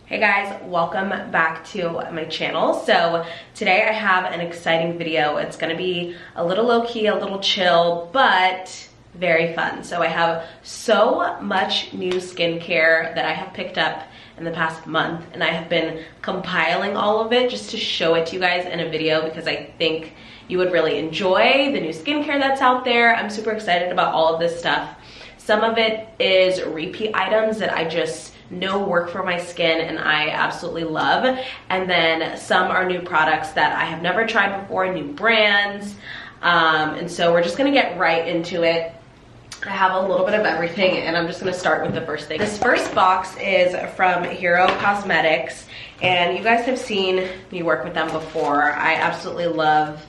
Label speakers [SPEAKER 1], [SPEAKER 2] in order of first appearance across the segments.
[SPEAKER 1] Hey guys, welcome back to my channel. So today I have an exciting video. It's gonna be a little low-key, a little chill, but very fun. So I have so much new skincare that I have picked up in the past month, and I have been compiling all of it just to show it to you guys in a video because I think you would really enjoy the new skincare that's out there. I'm super excited about all of this stuff. Some of it is repeat items that I just know work for my skin and I absolutely love. And then some are new products that I have never tried before, new brands. And so we're just gonna get right into it. I have a little bit of everything and I'm just gonna start with the first thing. This first box is from Hero Cosmetics, and you guys have seen me work with them before. I absolutely love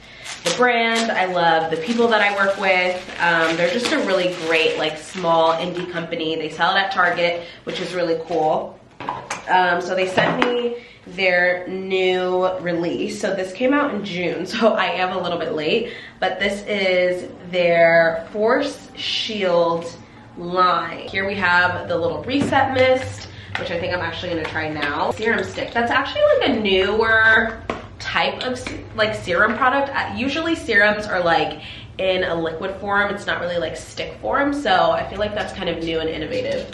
[SPEAKER 1] the brand. I love the people that I work with. They're just a really great, like, small indie company. They sell it at Target, which is really cool. So they sent me their new release. So this came out in June, so I am a little bit late, but this is their Force Shield line. Here we have the little reset mist, which I think I'm actually gonna try now. Serum stick, that's actually like a newer type of like serum product. Usually serums are like in a liquid form. It's not really like stick form. So I feel like that's kind of new and innovative.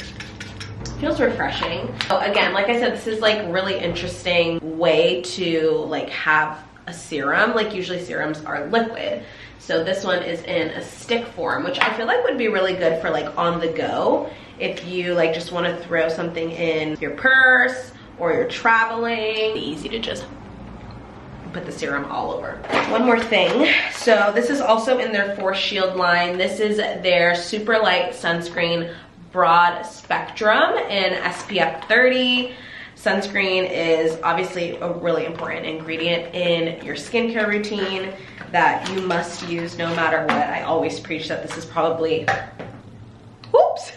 [SPEAKER 1] Feels refreshing. So again, like I said, this is like really interesting way to like have a serum. Like usually serums are liquid. So this one is in a stick form, which I feel like would be really good for like on the go. If you like just want to throw something in your purse or you're traveling, easy to just put the serum all over. One more thing. So this is also in their Force Shield line. This is their super light sunscreen, broad spectrum in SPF 30. Sunscreen is obviously a really important ingredient in your skincare routine that you must use no matter what. I always preach that this is probably, whoops,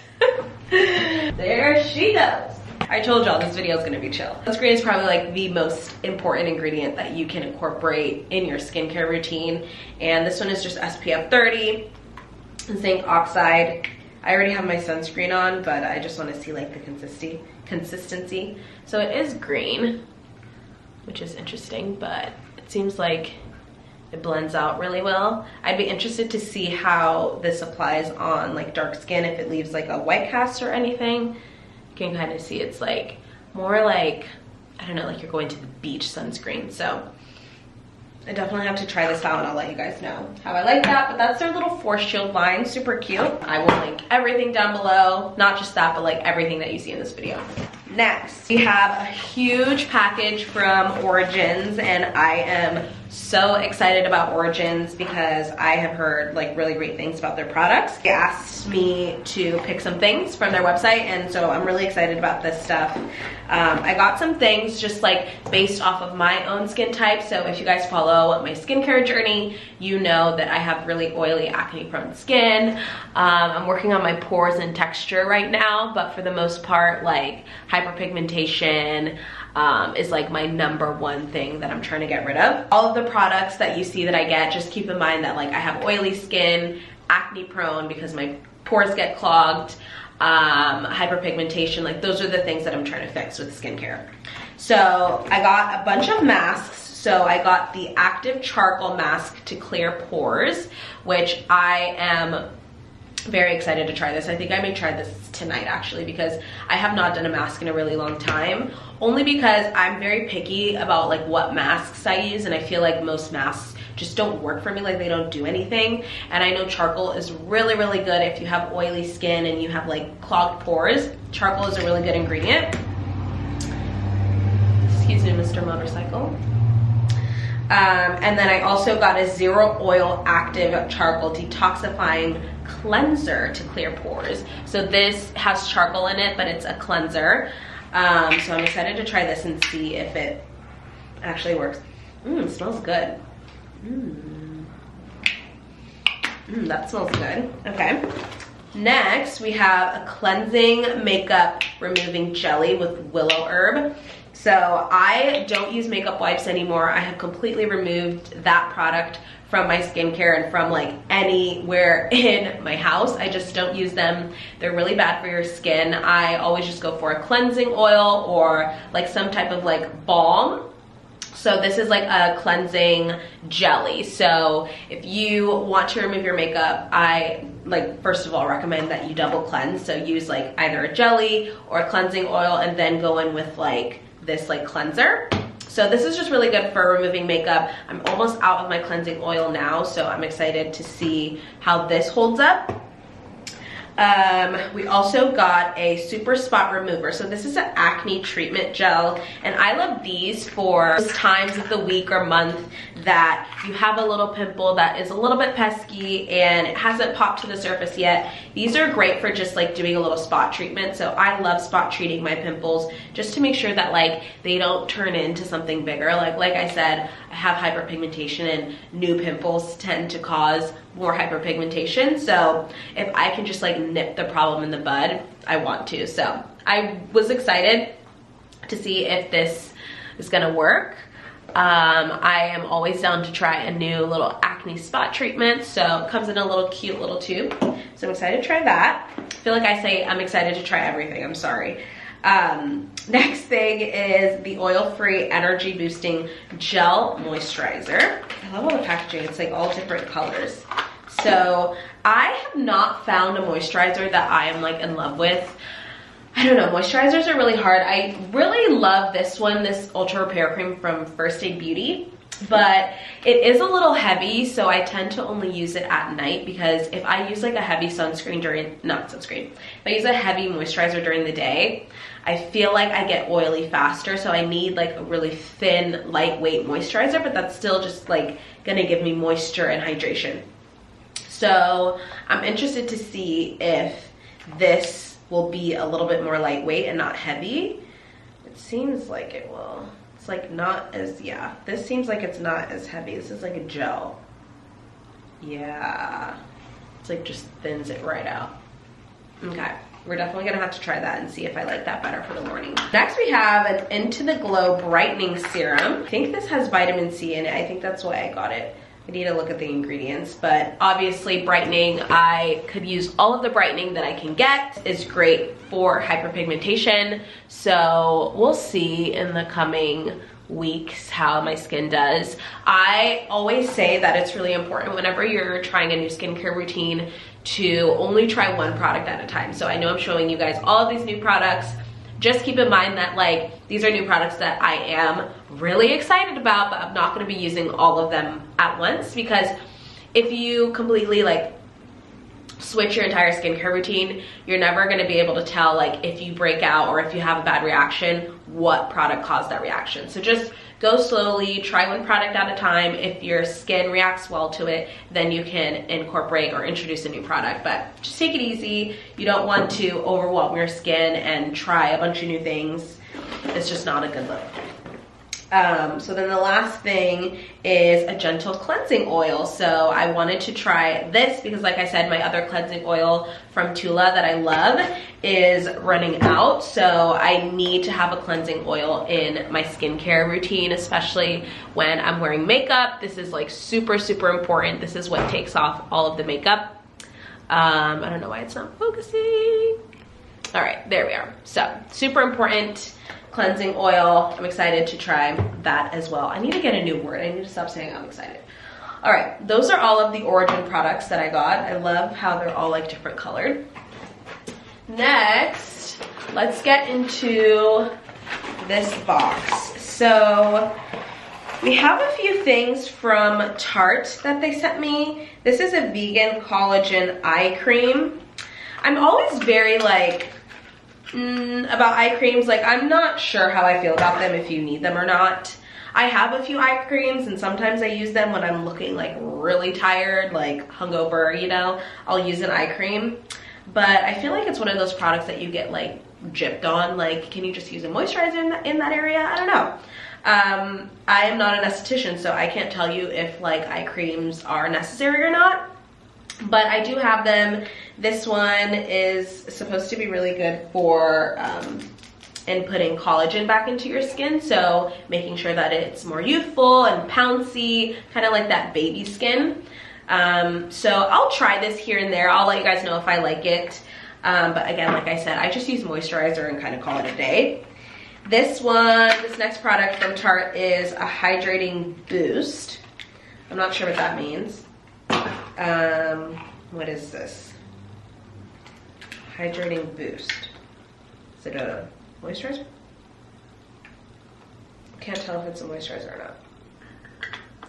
[SPEAKER 1] there she goes. I told y'all this video is gonna be chill. Sunscreen is probably like the most important ingredient that you can incorporate in your skincare routine. And this one is just SPF 30, zinc oxide. I already have my sunscreen on, but I just wanna see like the consistency. So it is green, which is interesting, but it seems like it blends out really well. I'd be interested to see how this applies on like dark skin, if it leaves like a white cast or anything. You can kind of see it's like more like, I don't know, like you're going to the beach sunscreen. So I definitely have to try this out and I'll let you guys know how I like that. But that's their little Force Shield line, super cute. I will link everything down below, not just that, but like everything that you see in this video. Next, we have a huge package from Origins, and I am so excited about Origins because I have heard like really great things about their products. They asked me to pick some things from their website, and so I'm really excited about this stuff. I got some things just like based off of my own skin type. So if you guys follow my skincare journey, you know that I have really oily, acne-prone skin. I'm working on my pores and texture right now, but for the most part, like hyperpigmentation is like my #1 thing that I'm trying to get rid of. All of the products that you see that I get, just keep in mind that like I have oily skin, acne prone because my pores get clogged, hyperpigmentation, like those are the things that I'm trying to fix with skincare. So I got a bunch of masks. So I got the active charcoal mask to clear pores, which I am very excited to try this. I think I may try this tonight actually because I have not done a mask in a really long time, only because I'm very picky about like what masks I use, and I feel like most masks just don't work for me, like they don't do anything. And I know charcoal is really, really good if you have oily skin and you have like clogged pores. Charcoal is a really good ingredient. Excuse me, Mr. Motorcycle. And then I also got a zero oil active charcoal detoxifying cleanser to clear pores. So this has charcoal in it, but it's a cleanser. So I'm excited to try this and see if it actually works. It smells good. That smells good. Okay. Next, we have a cleansing makeup removing jelly with willow herb. So I don't use makeup wipes anymore. I have completely removed that product from my skincare and from like anywhere in my house. I just don't use them. They're really bad for your skin. I always just go for a cleansing oil or like some type of like balm. So this is like a cleansing jelly. So if you want to remove your makeup, I like first of all recommend that you double cleanse. So use like either a jelly or a cleansing oil and then go in with like this like cleanser. So this is just really good for removing makeup. I'm almost out of my cleansing oil now, so I'm excited to see how this holds up. We also got a super spot remover. So this is an acne treatment gel, and I love these for times of the week or month that you have a little pimple that is a little bit pesky and it hasn't popped to the surface yet. These are great for just like doing a little spot treatment. So I love spot treating my pimples just to make sure that like they don't turn into something bigger. Like I said, I have hyperpigmentation and new pimples tend to cause more hyperpigmentation. So if I can just like nip the problem in the bud, I want to. So I was excited to see if this is gonna work. I am always down to try a new little acne spot treatment. So it comes in a little cute little tube. So I'm excited to try that. I feel like I say I'm excited to try everything, I'm sorry. Next thing is the oil-free energy boosting gel moisturizer. I love all the packaging, it's like all different colors. So I have not found a moisturizer that I am like in love with. I don't know, moisturizers are really hard. I really love this one, this Ultra Repair Cream from First Aid Beauty, but it is a little heavy, so I tend to only use it at night because if I use like a heavy sunscreen during, not sunscreen, if I use a heavy moisturizer during the day, I feel like I get oily faster, so I need like a really thin, lightweight moisturizer, but that's still just like gonna give me moisture and hydration. So I'm interested to see if this will be a little bit more lightweight and not heavy. It seems like it will. It's like not as, yeah, this seems like it's not as heavy. This is like a gel. Yeah, it's like just thins it right out. Okay, we're definitely gonna have to try that and see if I like that better for the morning. Next we have an Into the Glow Brightening Serum. I think this has vitamin C in it. I think that's why I got it. I need to look at the ingredients, but obviously brightening, I could use all of the brightening that I can get. It's great for hyperpigmentation, so we'll see in the coming weeks how my skin does. I always say that it's really important whenever you're trying a new skincare routine to only try one product at a time. So I know I'm showing you guys all of these new products. Just keep in mind that like these are new products that I am really excited about, but I'm not going to be using all of them at once, because if you completely like switch your entire skincare routine, you're never going to be able to tell like if you break out or if you have a bad reaction, what product caused that reaction. So just go slowly, try one product at a time. If your skin reacts well to it, then you can incorporate or introduce a new product, but just take it easy. You don't want to overwhelm your skin and try a bunch of new things. It's just not a good look. So then the last thing is a gentle cleansing oil. So I wanted to try this because like I said, my other cleansing oil from Tula that I love is running out. So I need to have a cleansing oil in my skincare routine, especially when I'm wearing makeup. This is like super, super important. This is what takes off all of the makeup. I don't know why it's not focusing. All right, there we are. So super important cleansing oil. I'm excited to try that as well. I need to get a new word. I need to stop saying I'm excited. All right, those are all of the Origin products that I got. I love how they're all like different colored. Next, let's get into this box. So we have a few things from Tarte that they sent me. This is a vegan collagen eye cream. I'm always very like, about eye creams, like I'm not sure how I feel about them, if you need them or not. I have a few eye creams and sometimes I use them when I'm looking like really tired, like hungover, you know, I'll use an eye cream. But I feel like it's one of those products that you get like gypped on, like can you just use a moisturizer in that area? I don't know. I am not an esthetician, so I can't tell you if like eye creams are necessary or not. But I do have them. This one is supposed to be really good for in putting collagen back into your skin, so making sure that it's more youthful and pouncy, kind of like that baby skin. So I'll try this here and there. I'll let you guys know if I like it. But again, like I said, I just use moisturizer and kind of call it a day. This next product from Tarte is a hydrating boost. I'm not sure what that means. What is this? Hydrating boost. Is it a moisturizer? Can't tell if it's a moisturizer or not.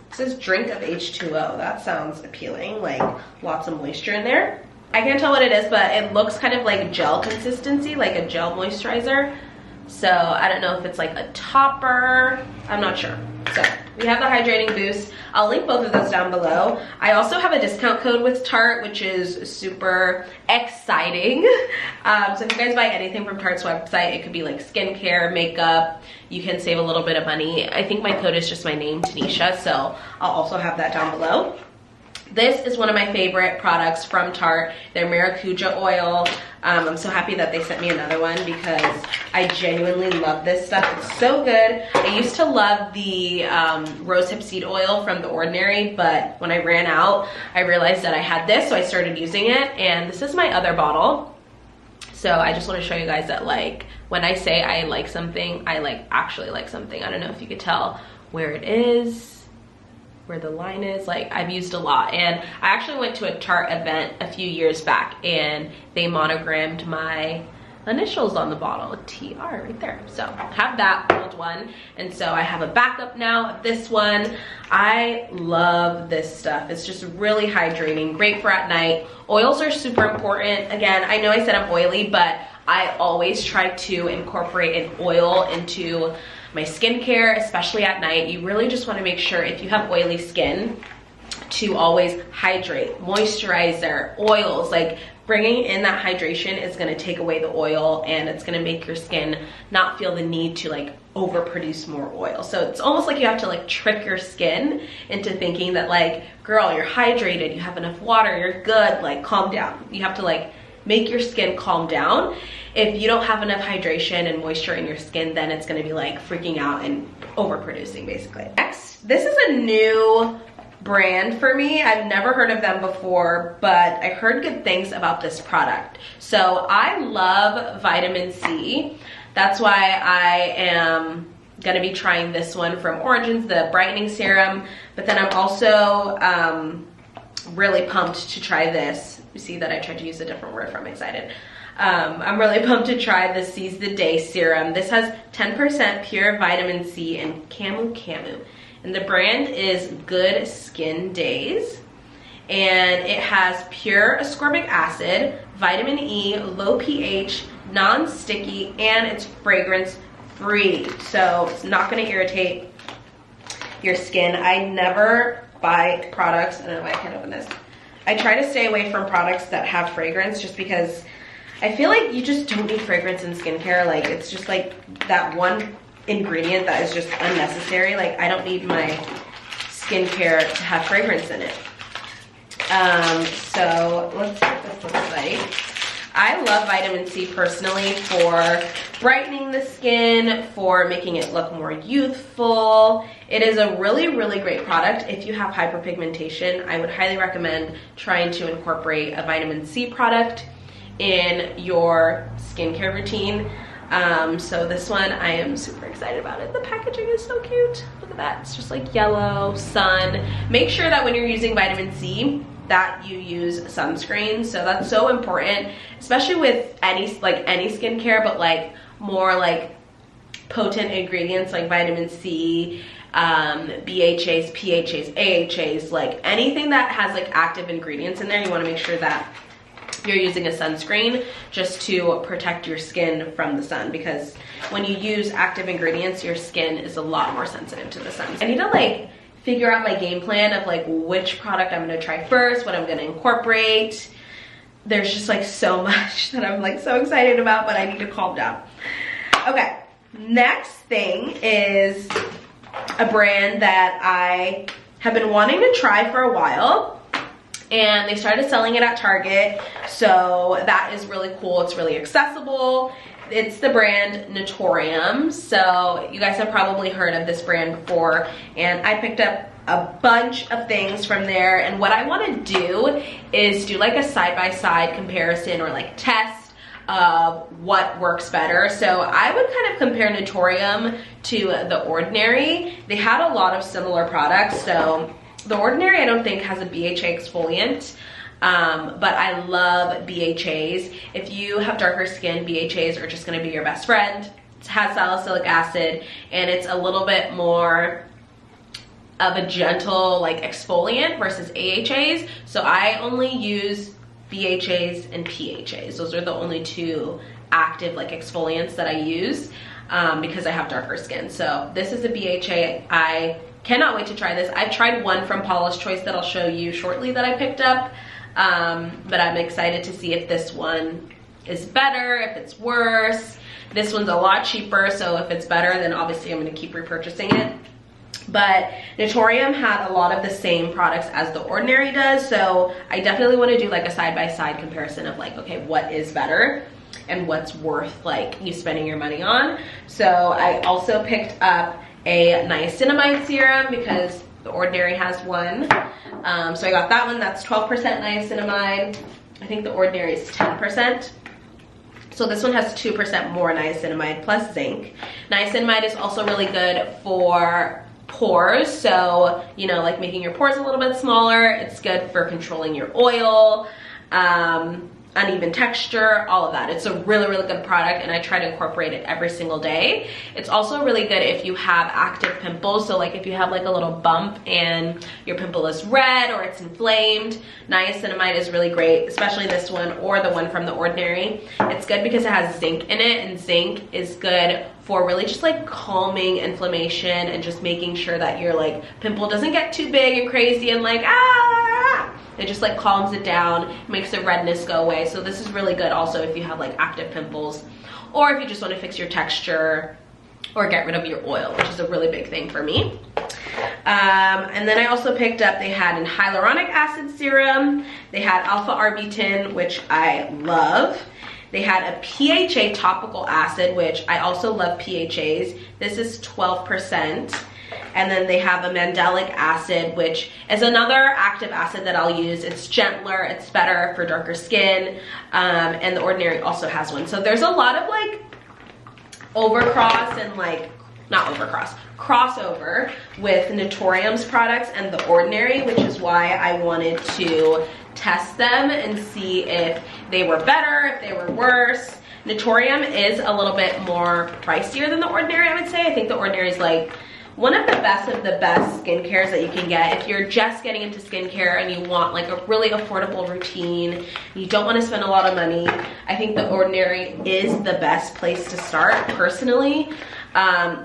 [SPEAKER 1] It says drink of H2O. That sounds appealing, like lots of moisture in there. I can't tell what it is, but it looks kind of like gel consistency, like a gel moisturizer. So I don't know if it's like a topper. I'm not sure. So we have the hydrating boost. I'll link both of those down below. I also have a discount code with Tarte, which is super exciting. So if you guys buy anything from Tarte's website, it could be like skincare, makeup, you can save a little bit of money. I think my code is just my name, Tanicha, so I'll also have that down below. This is one of my favorite products from Tarte, their maracuja oil. I'm so happy that they sent me another one because I genuinely love this stuff. It's so good. I used to love the rosehip seed oil from The Ordinary, but when I ran out, I realized that I had this, so I started using it, and this is my other bottle. So I just want to show you guys that, like, when I say I like something, I actually like something. I don't know if you could tell where it is, where the line is. Like, I've used a lot, and I actually went to a Tarte event a few years back and they monogrammed my initials on the bottle, TR right there. So I have that old one, and so I have a backup now of this one. I love this stuff. It's just really hydrating, great for at night. Oils are super important. Again, I know I said I'm oily, but I always try to incorporate an oil into my skincare, especially at night. You really just want to make sure, if you have oily skin, to always hydrate, moisturizer, oils. Like, bringing in that hydration is going to take away the oil, and it's going to make your skin not feel the need to like overproduce more oil. So it's almost like you have to like trick your skin into thinking that, like, girl, you're hydrated, you have enough water, you're good, like, calm down. You have to like make your skin calm down. If you don't have enough hydration and moisture in your skin, then it's gonna be like freaking out and overproducing, basically. Next, this is a new brand for me. I've never heard of them before, but I heard good things about this product. So I love vitamin C. That's why I am gonna be trying this one from Origins, the brightening serum. But then I'm also really pumped to try this. You see that I tried to use a different word from excited. I'm really pumped to try the Seize the Day serum. This has 10% pure vitamin C and camu camu. And the brand is Good Skin Days. And it has pure ascorbic acid, vitamin E, low pH, non-sticky, and it's fragrance free. So it's not gonna irritate your skin. I never buy products, I don't know why I can't open this. I try to stay away from products that have fragrance, just because I feel like you just don't need fragrance in skincare. Like, it's just like that one ingredient that is just unnecessary. Like, I don't need my skincare to have fragrance in it. So let's see what this looks like. I love vitamin C personally for brightening the skin, for making it look more youthful. It is a really, really great product. If you have hyperpigmentation, I would highly recommend trying to incorporate a vitamin C product in your skincare routine. So this one, I am super excited about it. The packaging is so cute. Look at that, it's just like yellow, sun. Make sure that when you're using vitamin C, that you use sunscreen. So that's so important, especially with any skincare, but like more like potent ingredients like vitamin C, BHAs, PHAs, AHAs, like anything that has like active ingredients in there, you want to make sure that you're using a sunscreen just to protect your skin from the sun, because when you use active ingredients, your skin is a lot more sensitive to the sun. I need to like figure out my game plan of like which product I'm gonna try first, what I'm gonna incorporate. There's just like so much that I'm like so excited about, but I need to calm down. Okay, next thing is a brand that I have been wanting to try for a while, and they started selling it at Target, so that is really cool. It's really accessible, It's the brand Naturium. So you guys have probably heard of this brand before, and I picked up a bunch of things from there. And what I want to do is do like a side-by-side comparison, or like test of what works better. So I would kind of compare Naturium to The Ordinary. They had a lot of similar products. So The Ordinary I don't think has a BHA exfoliant, but I love BHAs. If you have darker skin, BHAs are just gonna be your best friend. It has salicylic acid, and it's a little bit more of a gentle like exfoliant versus AHAs. So I only use BHAs and PHAs. Those are the only two active like exfoliants that I use because I have darker skin. So this is a BHA. I cannot wait to try this. I've tried one from Paula's Choice that I'll show you shortly that I picked up, but I'm excited to see if this one is better, if it's worse. This one's a lot cheaper, so if it's better, then obviously I'm gonna keep repurchasing it. But Naturium had a lot of the same products as The Ordinary does, so I definitely want to do like a side-by-side comparison of like, okay, what is better and what's worth like you spending your money on. So I also picked up a niacinamide serum because The Ordinary has one. So I got that one. That's 12% niacinamide. I think The Ordinary is 10%. So this one has 2% more niacinamide plus zinc. Niacinamide is also really good for pores, so you know, like making your pores a little bit smaller. It's good for controlling your oil, uneven texture, all of that. It's a really, really good product, and I try to incorporate it every single day. It's also really good if you have active pimples. So like if you have like a little bump and your pimple is red or it's inflamed, niacinamide is really great, especially this one or the one from The Ordinary. It's good because it has zinc in it, and zinc is good for really just like calming inflammation and just making sure that your like pimple doesn't get too big and crazy and like it just like calms it down, makes the redness go away. So this is really good also if you have like active pimples, or if you just want to fix your texture or get rid of your oil, which is a really big thing for me. And then I also picked up, they had an hyaluronic acid serum, they had alpha arbutin, which I love. They had a PHA topical acid, which I also love PHAs. This is 12%. And then they have a mandelic acid, which is another active acid that I'll use. It's gentler, it's better for darker skin, and The Ordinary also has one. So there's a lot of like overcross and like, not overcross, crossover with Naturium's products and The Ordinary, which is why I wanted to test them and see if they were better, if they were worse. Naturium is a little bit more pricier than The Ordinary, I would say. I think The Ordinary is like one of the best skincares that you can get. If you're just getting into skincare and you want like a really affordable routine, you don't want to spend a lot of money, I think The Ordinary is the best place to start personally.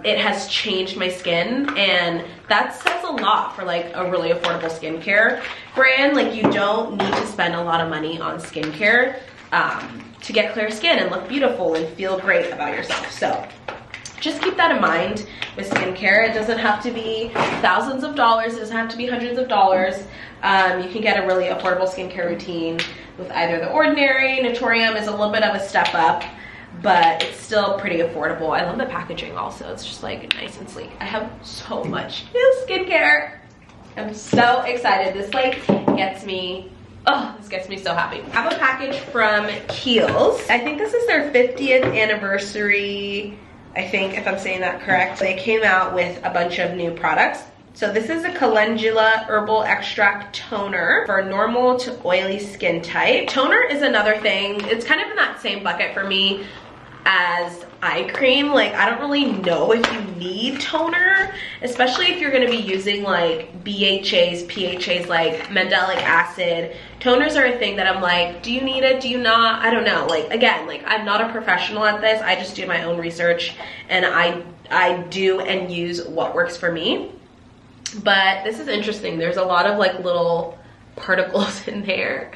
[SPEAKER 1] It has changed my skin, and that says a lot for like a really affordable skincare brand. Like you don't need to spend a lot of money on skincare to get clear skin and look beautiful and feel great about yourself. So just keep that in mind with skincare. It doesn't have to be thousands of dollars. It doesn't have to be hundreds of dollars. You can get a really affordable skincare routine with either The Ordinary. Naturium is a little bit of a step up, but it's still pretty affordable. I love the packaging also. It's just like nice and sleek. I have so much new skincare. I'm so excited. This like gets me, oh, this gets me so happy. I have a package from KIEHL'S. I think this is their 50th anniversary, I think, if I'm saying that correct. They came out with a bunch of new products. So this is a calendula herbal extract toner for normal to oily skin type. Toner is another thing. It's kind of in that same bucket for me as eye cream. Like I don't really know if you need toner, especially if you're going to be using like BHAs, PHAs, like mandelic acid. Toners are a thing that I'm like, do you need it? Do you not? I don't know. Like again, like I'm not a professional at this. I just do my own research, and I do and use what works for me. But this is interesting. There's a lot of like little particles in there.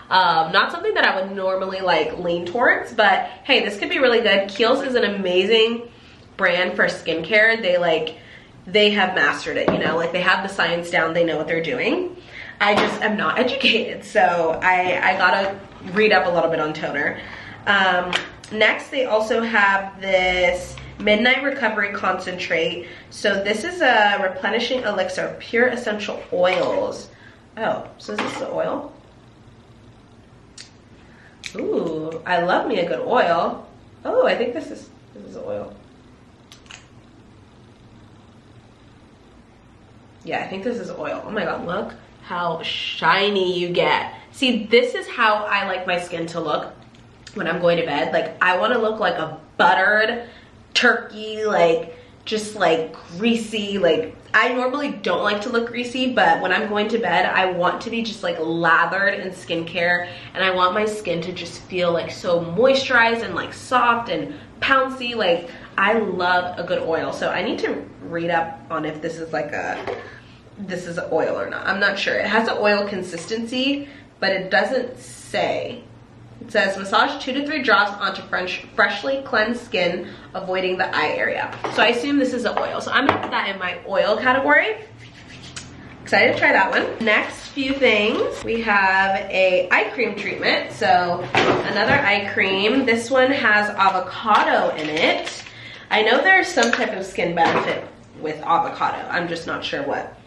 [SPEAKER 1] Not something that I would normally like lean towards, but hey, this could be really good. KIEHL'S is an amazing brand for skincare. They have mastered it, you know, like they have the science down, they know what they're doing. I just am not educated, so I gotta read up a little bit on toner. Next, they also have this Midnight Recovery Concentrate. So this is a replenishing elixir, pure essential oils. Oh, so is this the oil? Ooh, I love me a good oil. Oh, I think this is oil. Yeah, I think this is oil. Oh my god, look how shiny you get. See, this is how I like my skin to look when I'm going to bed. Like, I want to look like a buttered turkey, like just like greasy. Like, I normally don't like to look greasy, but when I'm going to bed, I want to be just like lathered in skincare, and I want my skin to just feel like so moisturized and like soft and pouncy. Like, I love a good oil. So I need to read up on if this is like this is oil or not. I'm not sure. It has an oil consistency, but it doesn't say. It says massage 2 to 3 drops onto freshly cleansed skin, avoiding the eye area. So I assume this is an oil. So I'm gonna put that in my oil category. Excited to try that one. Next few things, we have a eye cream treatment. So another eye cream. This one has avocado in it. I know there's some type of skin benefit with avocado. I'm just not sure what.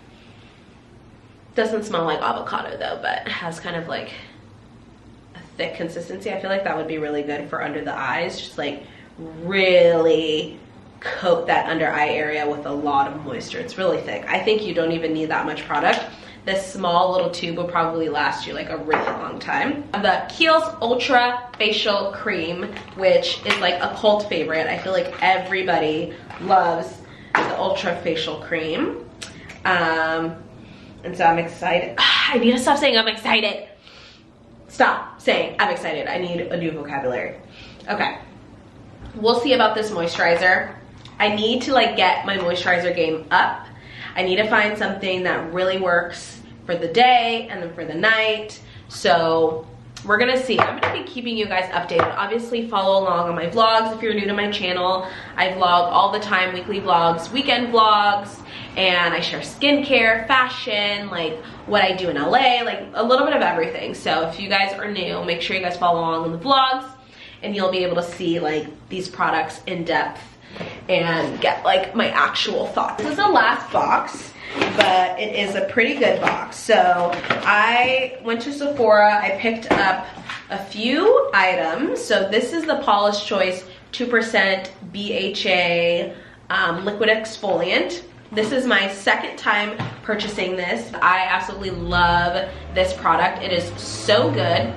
[SPEAKER 1] Doesn't smell like avocado though, but has kind of like a thick consistency. I feel like that would be really good for under the eyes. Just like really coat that under eye area with a lot of moisture. It's really thick. I think you don't even need that much product. This small little tube will probably last you like a really long time. The KIEHL'S Ultra Facial Cream, which is like a cult favorite. I feel like everybody loves the Ultra Facial Cream. And so I'm excited. I need to stop saying I'm excited. Stop saying I'm excited. I need a new vocabulary. Okay. We'll see about this moisturizer. I need to like get my moisturizer game up. I need to find something that really works for the day and then for the night. So we're gonna see. I'm gonna be keeping you guys updated. Obviously follow along on my vlogs if you're new to my channel. I vlog all the time, weekly vlogs, weekend vlogs, and I share skincare, fashion, like what I do in LA, like a little bit of everything. So if you guys are new, make sure you guys follow along in the vlogs, and you'll be able to see like these products in depth and get like my actual thoughts. This is the last box, but it is a pretty good box. So I went to Sephora, I picked up a few items. So this is the Paula's Choice 2% BHA liquid exfoliant. This is my second time purchasing this. I absolutely love this product. It is so good.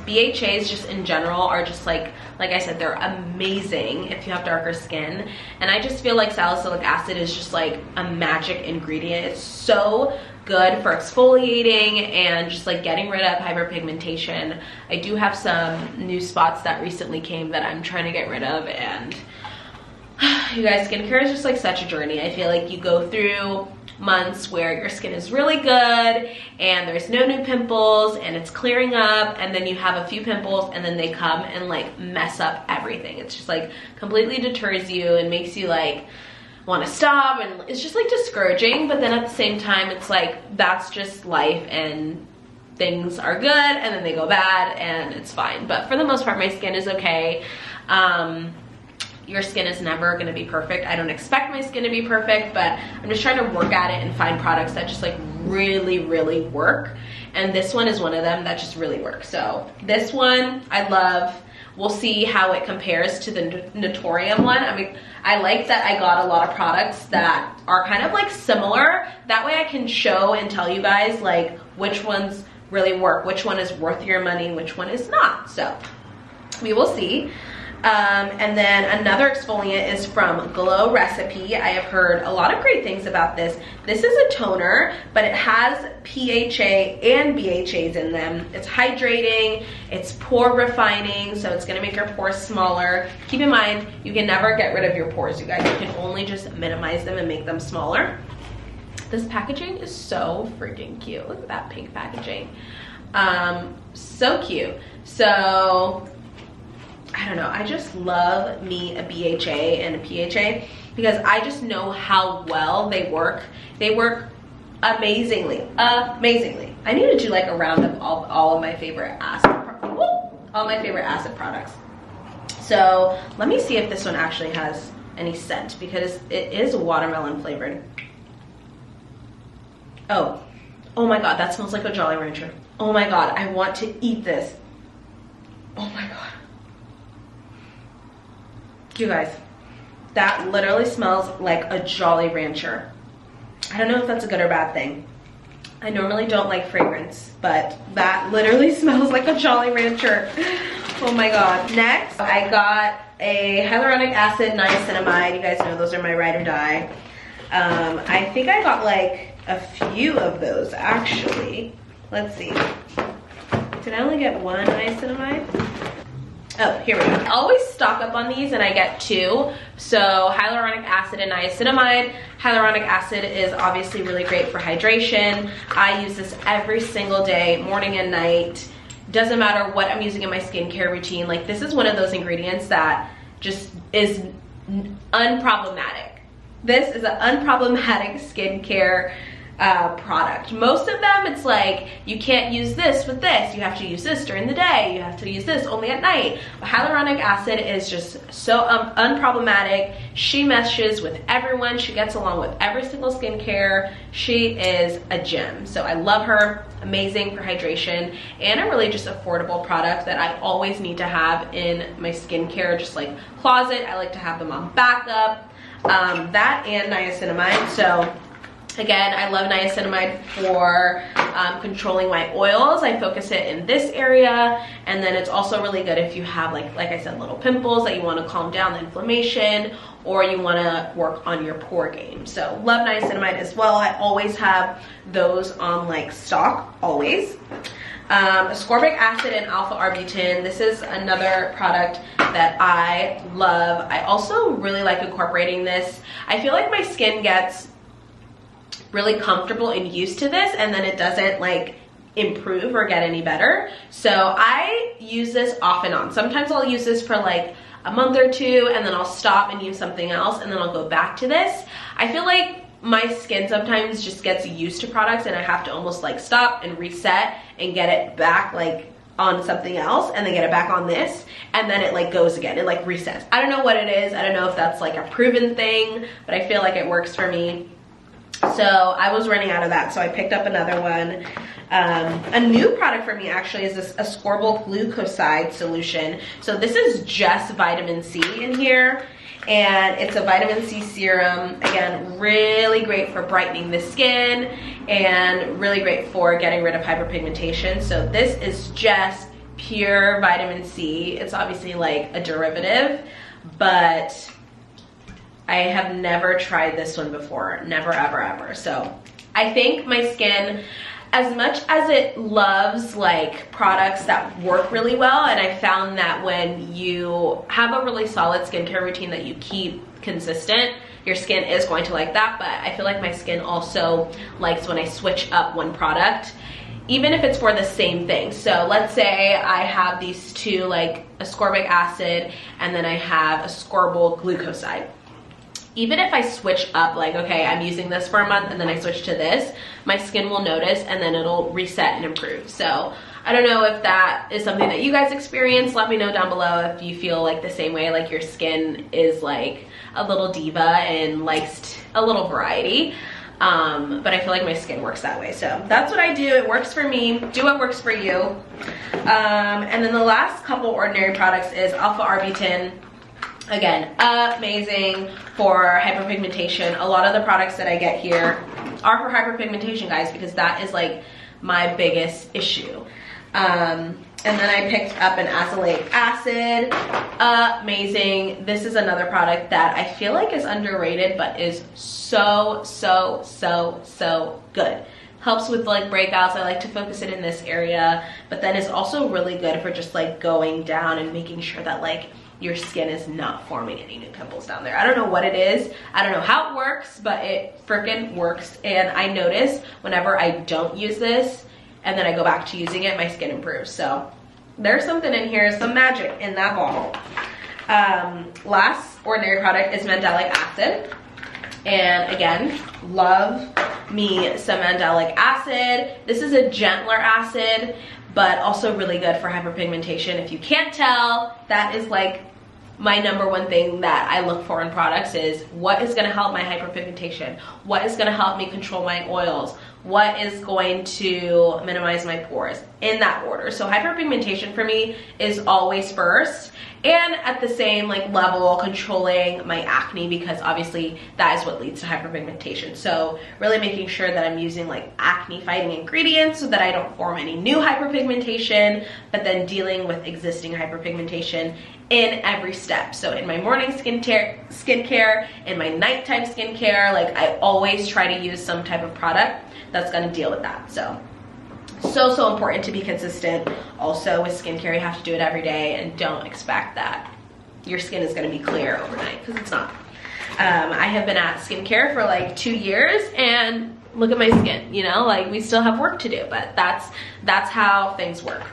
[SPEAKER 1] BHAs just in general are just like I said, they're amazing if you have darker skin. And I just feel like salicylic acid is just like a magic ingredient. It's so good for exfoliating and just like getting rid of hyperpigmentation. I do have some new spots that recently came that I'm trying to get rid of, and you guys, skincare is just like such a journey. I feel like you go through months where your skin is really good and there's no new pimples and it's clearing up, and then you have a few pimples and then they come and like mess up everything. It's just like completely deters you and makes you like want to stop, and it's just like discouraging. But then at the same time, it's like that's just life, and things are good and then they go bad and it's fine. But for the most part, my skin is okay. Your skin is never going to be perfect. I don't expect my skin to be perfect, but I'm just trying to work at it and find products that just like really, really work. And this one is one of them that just really works. So this one I love. We'll see how it compares to the Naturium one. I mean, I like that I got a lot of products that are kind of like similar. That way I can show and tell you guys like which ones really work, which one is worth your money, which one is not. So we will see. And then another exfoliant is from Glow Recipe. I have heard a lot of great things about this. This is a toner, but it has PHA and BHAs in them. It's hydrating, it's pore refining, so it's gonna make your pores smaller. Keep in mind, you can never get rid of your pores, you guys. You can only just minimize them and make them smaller. This packaging is so freaking cute. Look at that pink packaging. So cute. So I don't know, I just love me a BHA and a PHA because I just know how well they work. They work amazingly, amazingly. I need to do like a roundup of all of my favorite acid products. So let me see if this one actually has any scent, because it is watermelon flavored. Oh my God, that smells like a Jolly Rancher. Oh my God, I want to eat this. Oh my God. You guys, that literally smells like a Jolly Rancher. I don't know if that's a good or bad thing. I normally don't like fragrance, but that literally smells like a Jolly Rancher. Oh my God. Next, I got a hyaluronic acid niacinamide. You guys know those are my ride or die. I think I got like a few of those actually. Let's see. Did I only get one niacinamide? Oh, here we go. I always stock up on these and I get two. So hyaluronic acid and niacinamide. Hyaluronic acid is obviously really great for hydration. I use this every single day, morning and night. Doesn't matter what I'm using in my skincare routine. Like, this is one of those ingredients that just is unproblematic. This is an unproblematic skincare product. Most of them, it's like, you can't use this with this. You have to use this during the day. You have to use this only at night. But hyaluronic acid is just so unproblematic. She meshes with everyone. She gets along with every single skincare. She is a gem. So I love her. Amazing for hydration, and a really just affordable product that I always need to have in my skincare, just like closet. I like to have them on backup. That and niacinamide. So again, I love niacinamide for controlling my oils. I focus it in this area, and then it's also really good if you have like I said, little pimples that you want to calm down the inflammation, or you want to work on your pore game. So love niacinamide as well. I always have those on like stock, always. Ascorbic acid and alpha arbutin. This is another product that I love. I also really like incorporating this. I feel like my skin gets really comfortable and used to this, and then it doesn't like improve or get any better. So I use this off and on. Sometimes I'll use this for like a month or two, and then I'll stop and use something else, and then I'll go back to this. I feel like my skin sometimes just gets used to products, and I have to almost like stop and reset and get it back like on something else, and then get it back on this, and then it like goes again, it like resets. I don't know what it is. I don't know if that's like a proven thing, but I feel like it works for me. So I was running out of that, so I picked up another one. A new product for me actually is this ascorbyl glucoside solution. So this is just vitamin C in here, and it's a vitamin C serum. Again, really great for brightening the skin and really great for getting rid of hyperpigmentation. So this is just pure vitamin C. It's obviously like a derivative, but I have never tried this one before. Never, ever, ever. So I think my skin, as much as it loves like products that work really well, and I found that when you have a really solid skincare routine that you keep consistent, your skin is going to like that. But I feel like my skin also likes when I switch up one product, even if it's for the same thing. So let's say I have these two, like ascorbic acid, and then I have ascorbyl glucoside. Even if I switch up, like, okay, I'm using this for a month and then I switch to this, my skin will notice, and then it'll reset and improve. So I don't know if that is something that you guys experience. Let me know down below if you feel like the same way, like your skin is like a little diva and likes a little variety. But I feel like my skin works that way. So that's what I do. It works for me. Do what works for you. And then the last couple ordinary products is alpha arbutin. Again, amazing for hyperpigmentation. A lot of the products that I get here are for hyperpigmentation, guys, because that is like my biggest issue. And then I picked up an azelaic acid. Amazing. This is another product that I feel like is underrated, but is so good. Helps with like breakouts. I like to focus it in this area, but then it's also really good for just like going down and making sure that like your skin is not forming any new pimples down there. I don't know what it is. I don't know how it works, but it freaking works. And I notice whenever I don't use this and then I go back to using it, my skin improves. So there's something in here, some magic in that bottle. Last ordinary product is mandelic acid. And again, love me some mandelic acid. This is a gentler acid, but also really good for hyperpigmentation. If you can't tell, that is like my number one thing that I look for in products is what is gonna help my hyperpigmentation? What is gonna help me control my oils? What is going to minimize my pores, in that order. So hyperpigmentation for me is always first, and at the same like level, controlling my acne, because obviously that is what leads to hyperpigmentation. So really making sure that I'm using like acne fighting ingredients so that I don't form any new hyperpigmentation, but then dealing with existing hyperpigmentation in every step. So in my morning skincare, in my nighttime skincare, like I always try to use some type of product that's gonna deal with that. So important to be consistent. Also with skincare, you have to do it every day, and don't expect that your skin is gonna be clear overnight, because it's not. I have been at skincare for like 2 years, and look at my skin, you know, like we still have work to do, but that's how things work.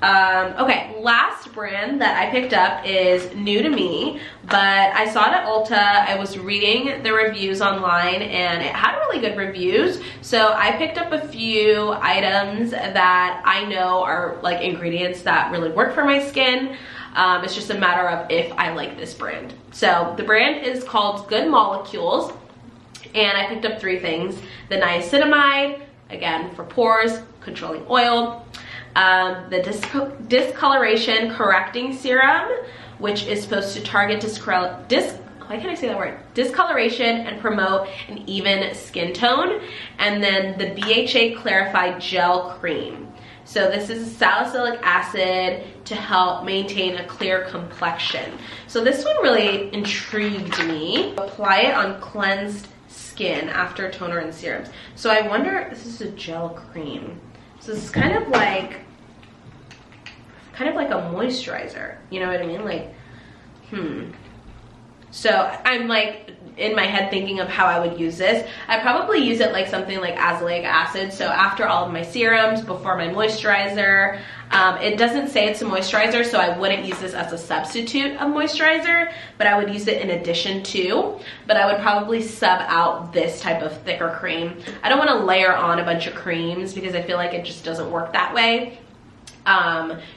[SPEAKER 1] Okay, last brand that I picked up is new to me, but I saw it at Ulta. I was reading the reviews online and it had really good reviews. So I picked up a few items that I know are like ingredients that really work for my skin. It's just a matter of if I like this brand. So the brand is called Good Molecules, and I picked up 3 things. The niacinamide, again for pores, controlling oil. The discoloration correcting serum, which is supposed to target discoloration and promote an even skin tone. And then the BHA clarified gel cream. So this is salicylic acid to help maintain a clear complexion. So this one really intrigued me. Apply it on cleansed skin after toner and serums. So I wonder, this is a gel cream. So this is kind of like a moisturizer, you know what I mean? Like, So I'm like in my head thinking of how I would use this. I'd probably use it like something like azelaic acid. So after all of my serums, before my moisturizer. It doesn't say it's a moisturizer, so I wouldn't use this as a substitute of moisturizer, but I would use it in addition to. But I would probably sub out this type of thicker cream. I don't want to layer on a bunch of creams because I feel like it just doesn't work that way.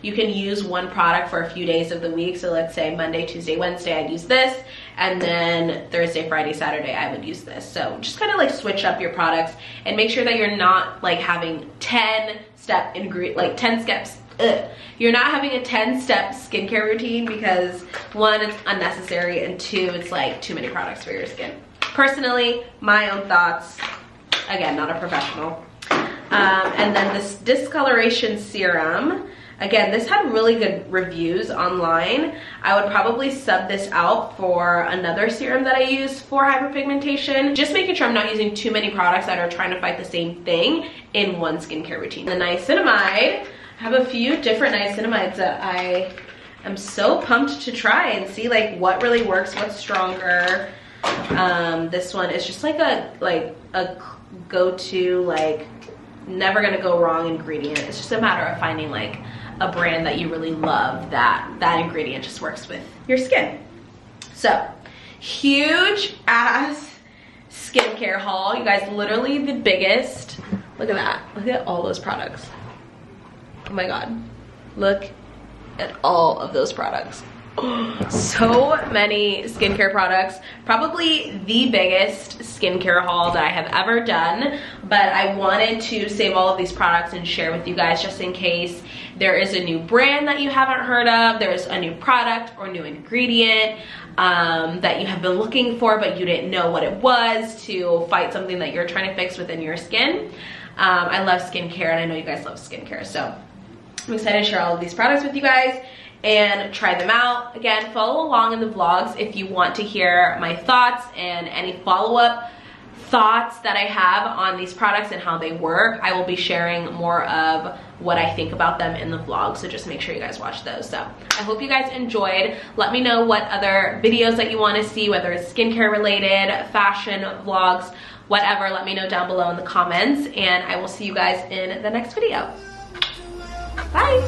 [SPEAKER 1] You can use one product for a few days of the week. So let's say Monday, Tuesday, Wednesday, I'd use this. And then Thursday, Friday, Saturday, I would use this. So just kind of like switch up your products and make sure that you're not like having 10-step ingredient, like 10 steps. You're not having a 10-step skincare routine because 1, it's unnecessary, and 2, it's like too many products for your skin. Personally, my own thoughts, again, not a professional. And then this discoloration serum, again, this had really good reviews online. I would probably sub this out for another serum that I use for hyperpigmentation, just making sure I'm not using too many products that are trying to fight the same thing in one skincare routine. The niacinamide, I have a few different niacinamides that I am so pumped to try and see like what really works, what's stronger. This one is just like a go-to, like never gonna go wrong ingredient. It's just a matter of finding like a brand that you really love that ingredient just works with your skin. So huge ass skincare haul, you guys. Literally the biggest. Look at that. Look at all those products. Oh my god, look at all of those products. So many skincare products. Probably the biggest skincare haul that I have ever done, but I wanted to save all of these products and share with you guys just in case there is a new brand that you haven't heard of, there's a new product or new ingredient that you have been looking for but you didn't know what it was to fight something that you're trying to fix within your skin. I love skincare and I know you guys love skincare, so I'm excited to share all of these products with you guys and try them out. Again, follow along in the vlogs if you want to hear my thoughts and any follow-up thoughts that I have on these products and how they work. I will be sharing more of what I think about them in the vlog, so just make sure you guys watch those. So I hope you guys enjoyed. Let me know what other videos that you want to see, whether it's skincare related, fashion vlogs, whatever. Let me know down below in the comments, and I will see you guys in the next video. Bye.